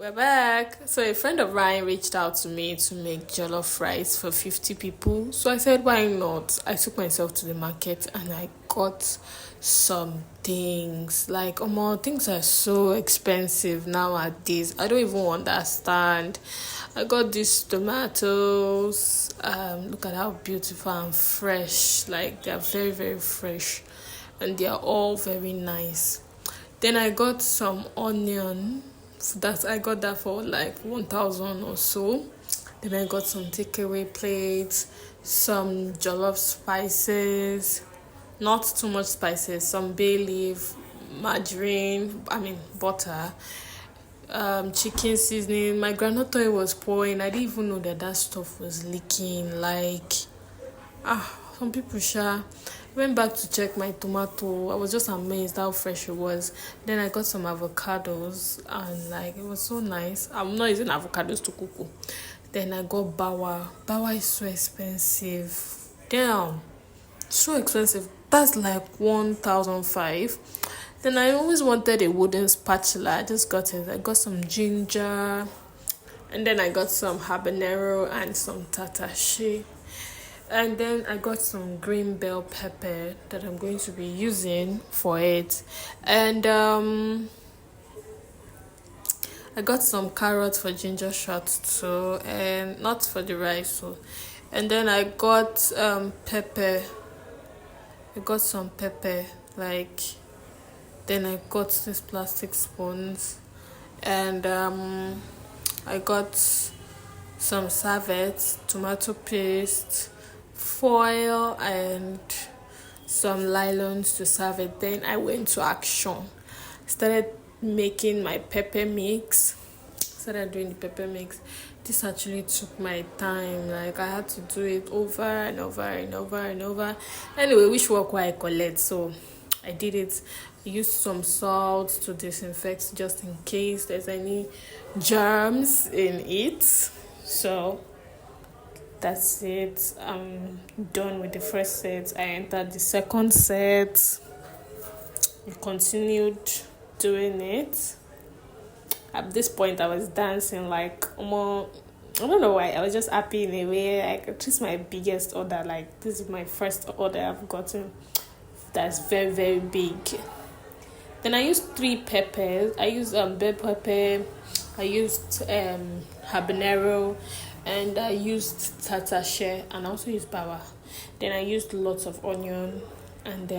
We're back. So a friend of mine reached out to me to make jollof rice for 50 people. So I said, why not? I took myself to the market and I got some things. Like, things are so expensive nowadays. I don't even understand. I got these tomatoes. Look at how beautiful and fresh. Like, they're very, very fresh. And they are all very nice. Then I got some onion. That I got that for like 1,000 or so. Then I got some takeaway plates, some jollof spices, not too much spices, some bay leaf, butter, chicken seasoning. My groundnut oil was pouring. I didn't even know that stuff was leaking. Like, some people went back to check my tomato. I was just amazed how fresh it was. Then I got some avocados and like it was so nice. I'm not using avocados to cook. Then I got bawa. Bawa is so expensive. Damn, so expensive. That's like 1,500. Then I always wanted a wooden spatula. I just got it. I got some ginger, and then I got some habanero and some tatashe. And then I got some green bell pepper that I'm going to be using for it. And I got some carrots for ginger shots too, and not for the rice. So. And then I got pepper. I got some pepper, then I got these plastic spoons. And I got some serviettes, tomato paste, foil, and some nylons to serve it. Then I went to action. Started making my pepper mix. Started doing the pepper mix. This actually took my time. Like, I had to do it over and over and over and over. Anyway, which work I collect, so I did it. I used some salt to disinfect just in case there's any germs in it. So that's it. I'm done with the first set. I entered the second set. I continued doing it. At this point, I was dancing like more. I don't know why. I was just happy in a way. Like, this is my biggest order. Like, this is my first order I've gotten. That's very, very big. Then I used 3 peppers. I used bell pepper. I used habanero. And I used tatashe, and I also used bawa. Then I used lots of onion and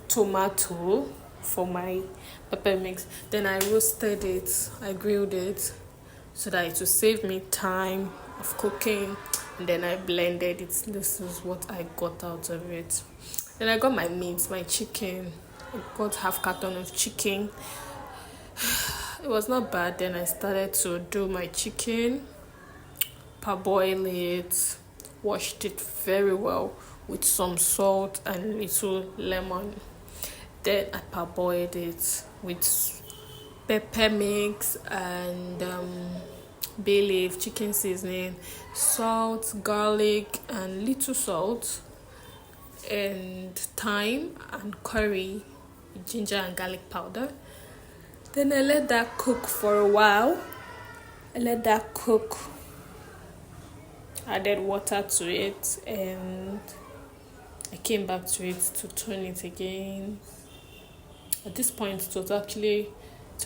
tomato for my pepper mix. Then I roasted it, I grilled it so that it would save me time of cooking. And then I blended it. This is what I got out of it. Then I got my meat, my chicken. I got half carton of chicken. It was not bad. Then I started to do my chicken. Parboil it, washed it very well with some salt and little lemon. Then I parboiled it with pepper mix and bay leaf, chicken seasoning, salt, garlic, and little salt, and thyme and curry, ginger and garlic powder. Then I let that cook for a while. Added water to it, and I came back to it to turn it again. At this point, it's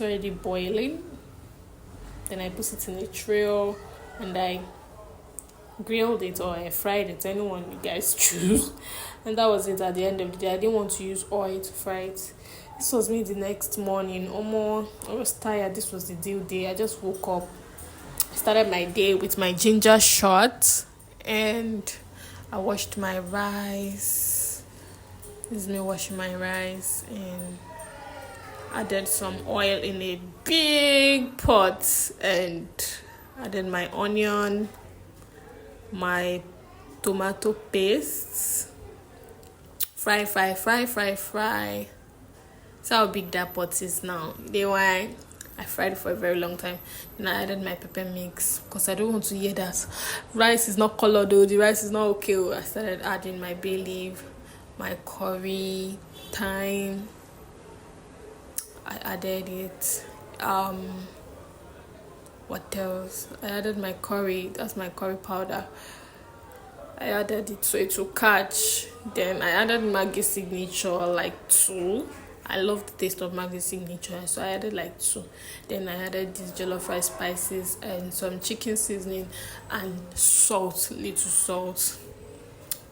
already boiling. Then I put it in a tray and I grilled it, or I fried it, anyone you guys choose. And that was it at the end of the day. I didn't want to use oil to fry it. This was me the next morning. I was tired. This was the due day. I just woke up. I started my day with my ginger shot, and I washed my rice. This is me washing my rice, and added some oil in a big pot, and added my onion, my tomato paste. Fry. So how big that pot is now. I fried it for a very long time. Then I added my pepper mix because I don't want to hear that rice is not colored though. The rice is not okay. I started adding my bay leaf, my curry, thyme. I added it. What else? I added my curry. That's my curry powder. I added it so it will catch. Then I added Maggi signature like two. I love the taste of Maggi signature, so I added like two. Then I added these jollof rice spices and some chicken seasoning and salt, little salt.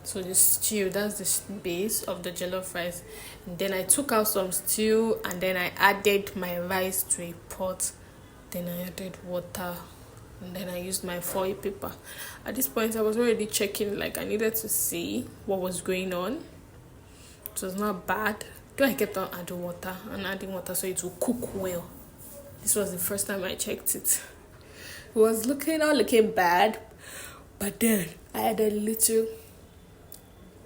So the stew, that's the base of the jollof rice. And then I took out some stew and then I added my rice to a pot. Then I added water and then I used my foil paper. At this point, I was already checking, like I needed to see what was going on. It was not bad. Though I kept on adding water so it will cook well. This was the first time I checked it. It was not looking bad, but then I added a little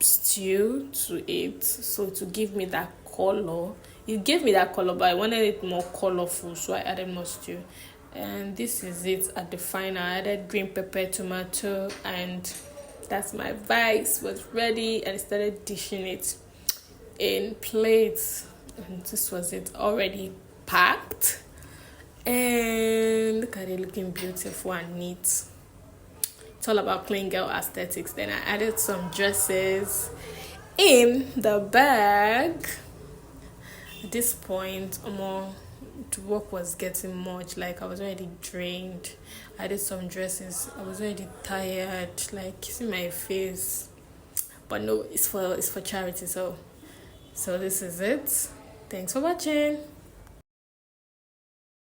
stew to it so to give me that color. It gave me that color, but I wanted it more colorful, so I added more stew. And this is it at the final. I added green pepper, tomato, and that's my rice was ready, and I started dishing it in plates. And this was it, already packed. And look at it looking beautiful and neat. It's all about clean girl aesthetics. Then I added some dresses in the bag. At this point, the work was getting much. Like I was already drained. I did some dresses. I was already tired. Like see my face. But no, it's for charity. So this is it. Thanks for watching.